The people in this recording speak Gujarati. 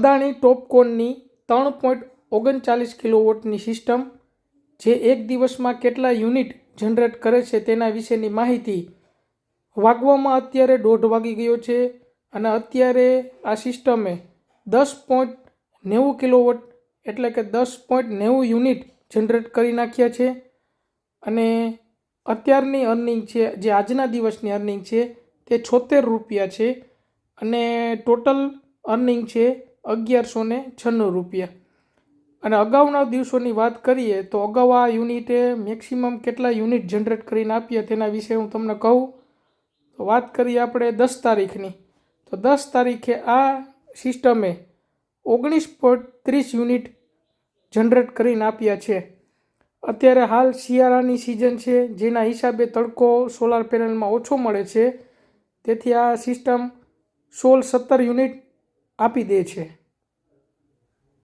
અદાણી ટોપકોનની 3.39 કિલોવોટની સિસ્ટમ જે એક દિવસમાં કેટલા યુનિટ જનરેટ કરે છે તેના વિશેની માહિતી. વાગવામાં અત્યારે 1:30 વાગી ગયો છે અને અત્યારે આ સિસ્ટમે 10.90 કિલોવોટ એટલે કે 10.90 યુનિટ જનરેટ કરી નાખ્યા છે. અને અત્યારની અર્નિંગ છે, જે આજના દિવસની અર્નિંગ છે તે 76 રૂપિયા છે અને ટોટલ અર્નિંગ છે 1196 રૂપિયા. અને અગાઉના દિવસોની વાત કરીએ તો અગાઉ આ યુનિટે મેક્સિમમ કેટલા યુનિટ જનરેટ કરીને આપ્યા તેના વિશે હું તમને કહું. તો વાત કરીએ આપણે 10 તારીખની, તો 10 તારીખે આ સિસ્ટમે 19.30 યુનિટ જનરેટ કરીને આપ્યા છે. અત્યારે હાલ શિયાળાની સિઝન છે, જેના હિસાબે તડકો સોલાર પેનલમાં ઓછો મળે છે, તેથી આ સિસ્ટમ 16-17 યુનિટ આપી દે છે.